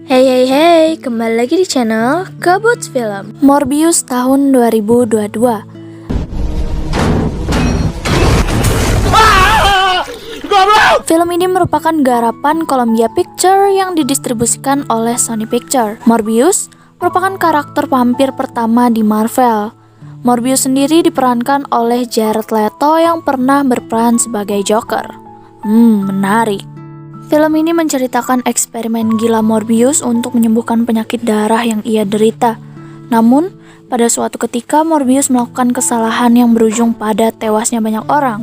Hey hey hey, kembali lagi di channel Kabut Film. Morbius tahun 2022. Film ini merupakan garapan Columbia Pictures yang didistribusikan oleh Sony Pictures. Morbius merupakan karakter vampir pertama di Marvel. Morbius sendiri diperankan oleh Jared Leto yang pernah berperan sebagai Joker. Menarik. Film ini menceritakan eksperimen gila Morbius untuk menyembuhkan penyakit darah yang ia derita. Namun, pada suatu ketika Morbius melakukan kesalahan yang berujung pada tewasnya banyak orang.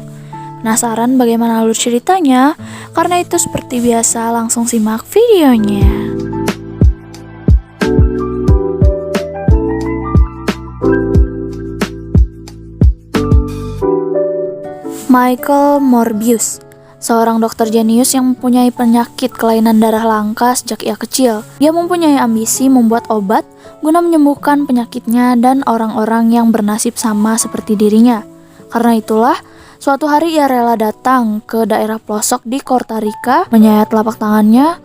Penasaran bagaimana alur ceritanya? Karena itu seperti biasa langsung simak videonya. Michael Morbius, seorang dokter jenius yang mempunyai penyakit kelainan darah langka sejak ia kecil. Dia mempunyai ambisi membuat obat guna menyembuhkan penyakitnya dan orang-orang yang bernasib sama seperti dirinya. Karena itulah, suatu hari ia rela datang ke daerah pelosok di Costa Rica, menyayat telapak tangannya.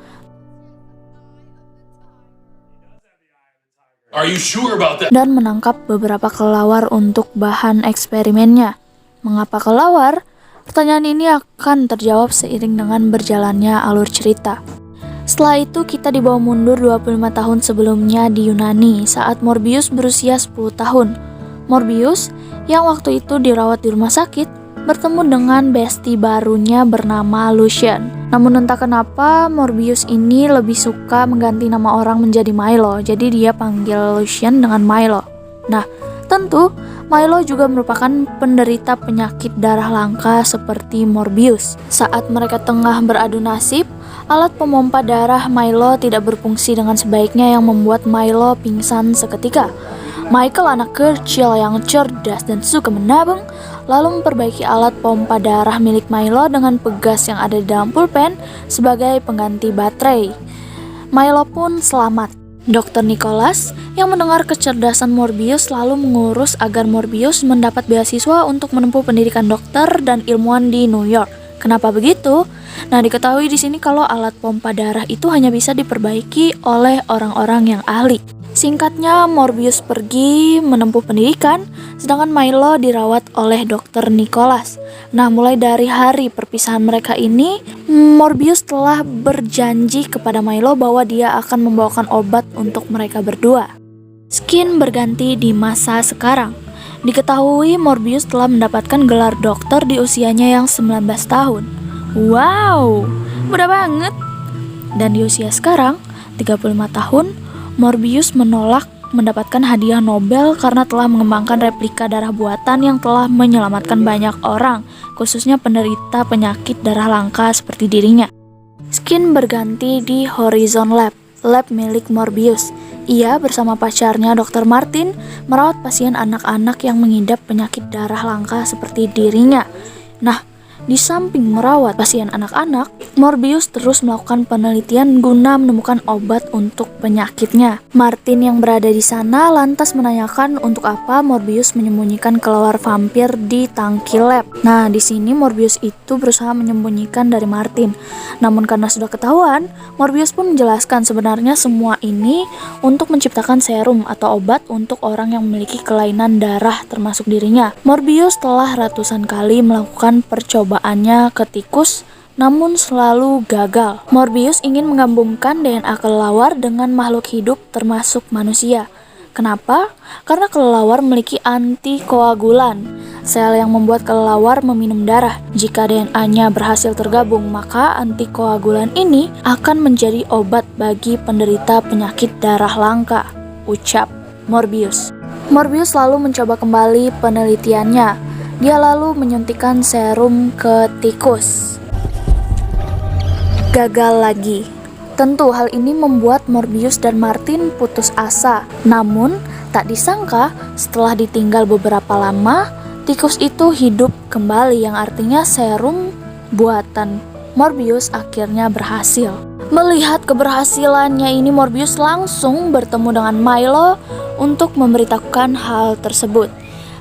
Are you sure about that? Dan menangkap beberapa kelelawar untuk bahan eksperimennya. Mengapa kelelawar? Pertanyaan ini akan terjawab seiring dengan berjalannya alur cerita. Setelah itu kita dibawa mundur 25 tahun sebelumnya di Yunani saat Morbius berusia 10 tahun. Morbius yang waktu itu dirawat di rumah sakit bertemu dengan bestie barunya bernama Lucian. Namun entah kenapa Morbius ini lebih suka mengganti nama orang menjadi Milo. Jadi dia panggil Lucian dengan Milo. Nah, tentu Milo juga merupakan penderita penyakit darah langka seperti Morbius. Saat mereka tengah beradu nasib, alat pemompa darah Milo tidak berfungsi dengan sebaiknya yang membuat Milo pingsan seketika. Michael, anak kecil yang cerdas dan suka menabung, lalu memperbaiki alat pompa darah milik Milo dengan pegas yang ada di dalam pulpen sebagai pengganti baterai. Milo pun selamat. Dr. Nicholas yang mendengar kecerdasan Morbius lalu mengurus agar Morbius mendapat beasiswa untuk menempuh pendidikan dokter dan ilmuwan di New York. Kenapa begitu? Nah, diketahui di sini kalau alat pompa darah itu hanya bisa diperbaiki oleh orang-orang yang ahli. Singkatnya, Morbius pergi menempuh pendidikan, sedangkan Milo dirawat oleh Dr. Nicholas. Nah, mulai dari hari perpisahan mereka ini, Morbius telah berjanji kepada Milo bahwa dia akan membawakan obat untuk mereka berdua. Skin berganti di masa sekarang. Diketahui Morbius telah mendapatkan gelar dokter di usianya yang 19 tahun. Wow, muda banget. Dan di usia sekarang, 35 tahun, Morbius menolak mendapatkan hadiah Nobel karena telah mengembangkan replika darah buatan yang telah menyelamatkan banyak orang, khususnya penderita penyakit darah langka seperti dirinya. Skin berganti di Horizon Lab, lab milik Morbius. Ia bersama pacarnya Dr. Martin merawat pasien anak-anak yang mengidap penyakit darah langka seperti dirinya. Nah, di samping merawat pasien anak-anak, Morbius terus melakukan penelitian guna menemukan obat untuk penyakitnya. Martin yang berada di sana lantas menanyakan untuk apa Morbius menyembunyikan kelelawar vampir di tangki lab. Nah, di sini Morbius itu berusaha menyembunyikan dari Martin. Namun karena sudah ketahuan, Morbius pun menjelaskan sebenarnya semua ini untuk menciptakan serum atau obat untuk orang yang memiliki kelainan darah termasuk dirinya. Morbius telah ratusan kali melakukan percobaannya ke tikus, namun selalu gagal. Morbius ingin menggabungkan DNA kelelawar dengan makhluk hidup termasuk manusia. Kenapa? Karena kelelawar memiliki antikoagulan, sel yang membuat kelelawar meminum darah. Jika DNA-nya berhasil tergabung, maka antikoagulan ini akan menjadi obat bagi penderita penyakit darah langka, ucap Morbius. Morbius lalu mencoba kembali penelitiannya. Dia lalu menyuntikkan serum ke tikus. Gagal lagi. Tentu hal ini membuat Morbius dan Martin putus asa. Namun, tak disangka setelah ditinggal beberapa lama, tikus itu hidup kembali yang artinya serum buatan Morbius akhirnya berhasil. Melihat keberhasilannya ini, Morbius langsung bertemu dengan Milo untuk memberitahukan hal tersebut.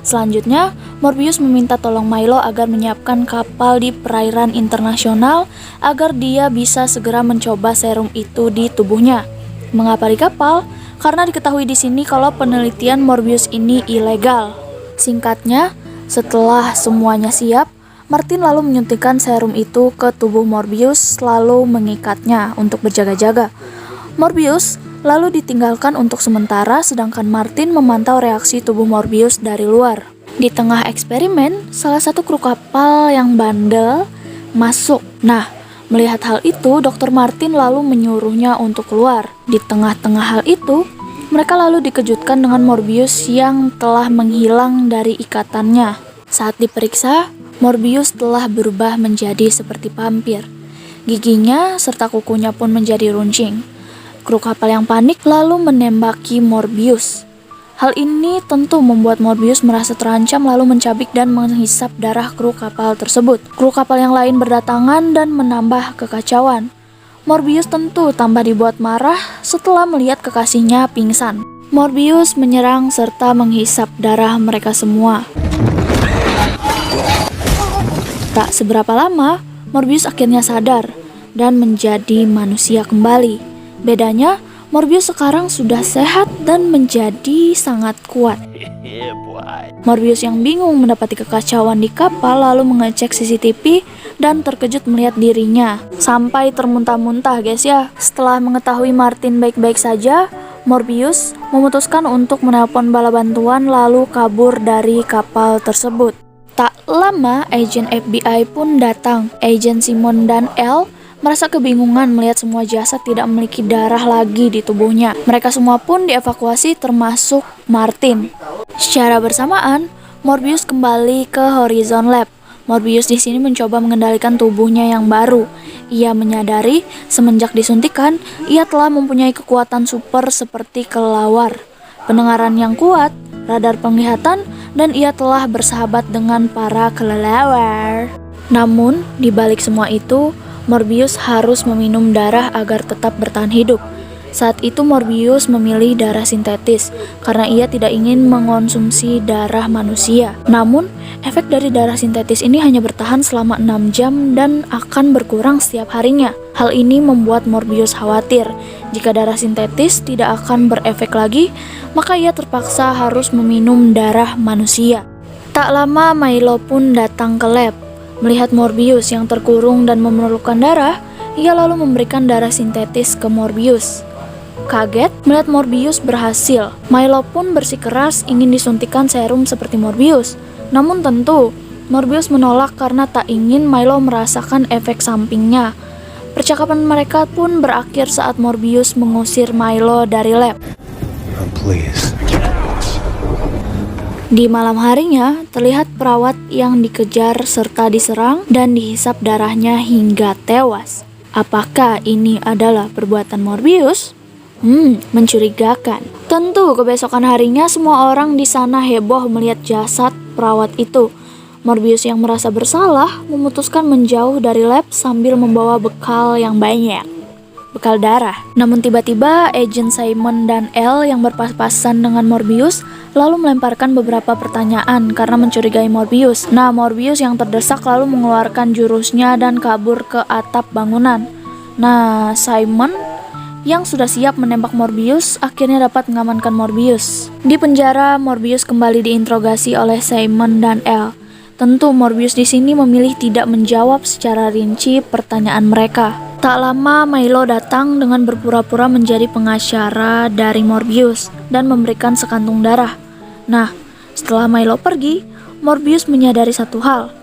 Selanjutnya, Morbius meminta tolong Milo agar menyiapkan kapal di perairan internasional agar dia bisa segera mencoba serum itu di tubuhnya. Mengapa di kapal? Karena diketahui di sini kalau penelitian Morbius ini ilegal. Singkatnya, setelah semuanya siap, Martin lalu menyuntikkan serum itu ke tubuh Morbius lalu mengikatnya untuk berjaga-jaga. Morbius lalu ditinggalkan untuk sementara sedangkan Martin memantau reaksi tubuh Morbius dari luar. Di tengah eksperimen, salah satu kru kapal yang bandel masuk. Nah, melihat hal itu, Dr. Martin lalu menyuruhnya untuk keluar. Di tengah-tengah hal itu, mereka lalu dikejutkan dengan Morbius yang telah menghilang dari ikatannya. Saat diperiksa, Morbius telah berubah menjadi seperti vampir. Giginya serta kukunya pun menjadi runcing. Kru kapal yang panik lalu menembaki Morbius. Hal ini tentu membuat Morbius merasa terancam lalu mencabik dan menghisap darah kru kapal tersebut. Kru kapal yang lain berdatangan dan menambah kekacauan. Morbius tentu tambah dibuat marah setelah melihat kekasihnya pingsan. Morbius menyerang serta menghisap darah mereka semua. Tak seberapa lama, Morbius akhirnya sadar dan menjadi manusia kembali. Bedanya, Morbius sekarang sudah sehat dan menjadi sangat kuat. Morbius yang bingung mendapati kekacauan di kapal lalu mengecek CCTV dan terkejut melihat dirinya. Sampai termuntah-muntah guys ya. Setelah mengetahui Martin baik-baik saja, Morbius memutuskan untuk menelpon bala bantuan lalu kabur dari kapal tersebut. Tak lama, agen FBI pun datang. Agen Simon dan Elle merasa kebingungan melihat semua jasad tidak memiliki darah lagi di tubuhnya. Mereka semua pun dievakuasi termasuk Martin. Secara bersamaan, Morbius kembali ke Horizon Lab. Morbius di sini mencoba mengendalikan tubuhnya yang baru. Ia menyadari semenjak disuntikan, ia telah mempunyai kekuatan super seperti kelelawar, pendengaran yang kuat, radar penglihatan, dan ia telah bersahabat dengan para kelelawar. Namun, di balik semua itu, Morbius harus meminum darah agar tetap bertahan hidup. Saat itu Morbius memilih darah sintetis karena ia tidak ingin mengonsumsi darah manusia. Namun, efek dari darah sintetis ini hanya bertahan selama 6 jam dan akan berkurang setiap harinya. Hal ini membuat Morbius khawatir. Jika darah sintetis tidak akan berefek lagi, maka ia terpaksa harus meminum darah manusia. Tak lama Milo pun datang ke lab. Melihat Morbius yang terkurung dan memerlukan darah, ia lalu memberikan darah sintetis ke Morbius. Kaget melihat Morbius berhasil, Milo pun bersikeras ingin disuntikan serum seperti Morbius. Namun tentu, Morbius menolak karena tak ingin Milo merasakan efek sampingnya. Percakapan mereka pun berakhir saat Morbius mengusir Milo dari lab. Di malam harinya, terlihat perawat yang dikejar serta diserang dan dihisap darahnya hingga tewas. Apakah ini adalah perbuatan Morbius? Mencurigakan. Tentu kebesokan harinya semua orang di sana heboh melihat jasad perawat itu. Morbius yang merasa bersalah memutuskan menjauh dari lab sambil membawa bekal yang banyak. Bekal darah. Namun tiba-tiba agen Simon dan Elle yang berpas-pasan dengan Morbius lalu melemparkan beberapa pertanyaan karena mencurigai Morbius. Nah, Morbius yang terdesak lalu mengeluarkan jurusnya dan kabur ke atap bangunan. Nah, Simon yang sudah siap menembak Morbius akhirnya dapat mengamankan Morbius. Di penjara, Morbius kembali diinterogasi oleh Simon dan Elle. Tentu Morbius di sini memilih tidak menjawab secara rinci pertanyaan mereka. Tak lama Milo datang dengan berpura-pura menjadi pengacara dari Morbius dan memberikan sekantung darah. Nah, setelah Milo pergi, Morbius menyadari satu hal.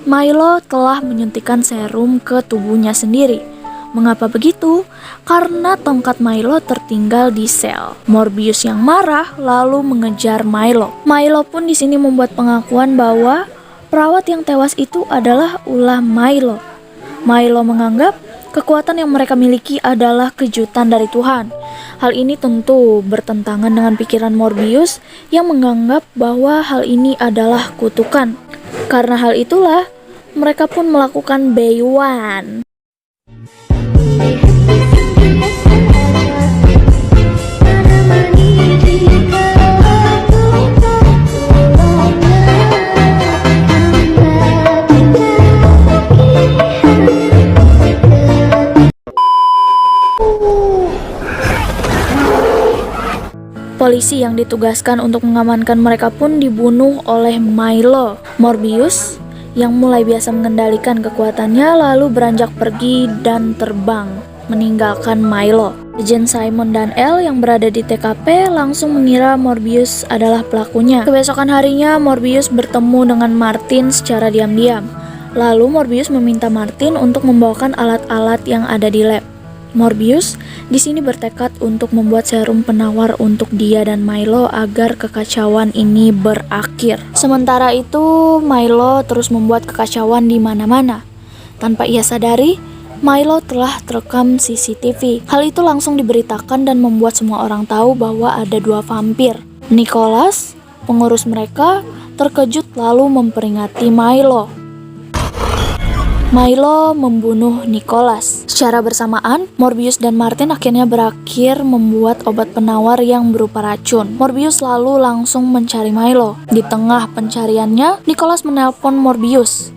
Milo telah menyuntikkan serum ke tubuhnya sendiri. Mengapa begitu? Karena tongkat Milo tertinggal di sel. Morbius yang marah lalu mengejar Milo. Milo pun di sini membuat pengakuan bahwa perawat yang tewas itu adalah ulah Milo. Milo menganggap kekuatan yang mereka miliki adalah kejutan dari Tuhan. Hal ini tentu bertentangan dengan pikiran Morbius yang menganggap bahwa hal ini adalah kutukan. Karena hal itulah, mereka pun melakukan Baywan. Polisi yang ditugaskan untuk mengamankan mereka pun dibunuh oleh Milo. Morbius yang mulai biasa mengendalikan kekuatannya lalu beranjak pergi dan terbang, meninggalkan Milo. Agent Simon dan Elle yang berada di TKP langsung mengira Morbius adalah pelakunya. Kebesokan harinya, Morbius bertemu dengan Martin secara diam-diam. Lalu Morbius meminta Martin untuk membawakan alat-alat yang ada di lab. Morbius di sini bertekad untuk membuat serum penawar untuk dia dan Milo agar kekacauan ini berakhir. Sementara itu, Milo terus membuat kekacauan di mana-mana. Tanpa ia sadari, Milo telah terekam CCTV. Hal itu langsung diberitakan dan membuat semua orang tahu bahwa ada 2 vampir. Nicholas, pengurus mereka, terkejut lalu memperingati Milo. Milo membunuh Nicholas. Secara bersamaan, Morbius dan Martin akhirnya berakhir membuat obat penawar yang berupa racun. Morbius lalu langsung mencari Milo. Di tengah pencariannya, Nicholas menelpon Morbius.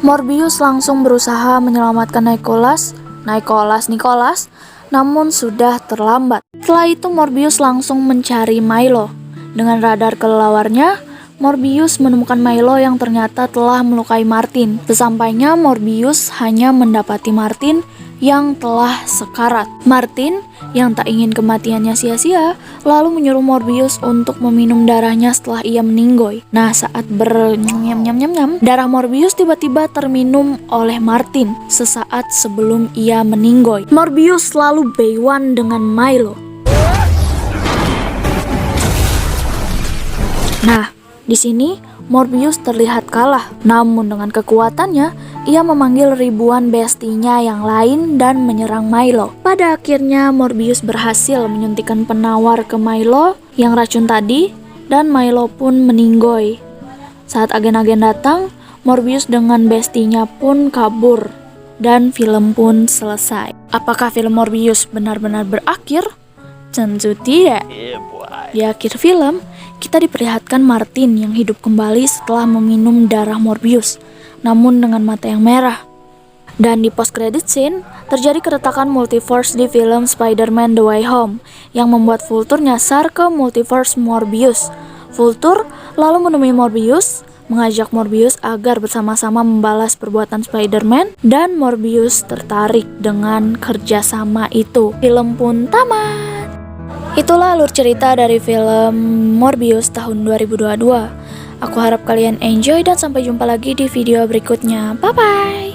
Morbius langsung berusaha menyelamatkan Nicholas, namun sudah terlambat. Setelah itu Morbius langsung mencari Milo. Dengan radar kelelawarnya, Morbius menemukan Milo yang ternyata telah melukai Martin. Sesampainya Morbius hanya mendapati Martin yang telah sekarat. Martin yang tak ingin kematiannya sia-sia lalu menyuruh Morbius untuk meminum darahnya setelah ia meninggoy. Nah, saat bernyam-nyam-nyam, darah Morbius tiba-tiba terminum oleh Martin sesaat sebelum ia meninggoy. Morbius lalu B1 dengan Milo. Nah, di sini Morbius terlihat kalah, namun dengan kekuatannya, ia memanggil ribuan bestinya yang lain dan menyerang Milo. Pada akhirnya Morbius berhasil menyuntikkan penawar ke Milo yang racun tadi, dan Milo pun meninggoy. Saat agen-agen datang, Morbius dengan bestinya pun kabur, dan film pun selesai. Apakah film Morbius benar-benar berakhir? Tentu tidak. Di akhir film, kita diperlihatkan Martin yang hidup kembali setelah meminum darah Morbius, namun dengan mata yang merah. Dan di post-credit scene, terjadi keretakan multiverse di film Spider-Man The Way Home, yang membuat Vulture nyasar ke multiverse Morbius. Vulture lalu menemui Morbius, mengajak Morbius agar bersama-sama membalas perbuatan Spider-Man, dan Morbius tertarik dengan kerjasama itu. Film pun tamat. Itulah alur cerita dari film Morbius tahun 2022. Aku harap kalian enjoy dan sampai jumpa lagi di video berikutnya. Bye-bye!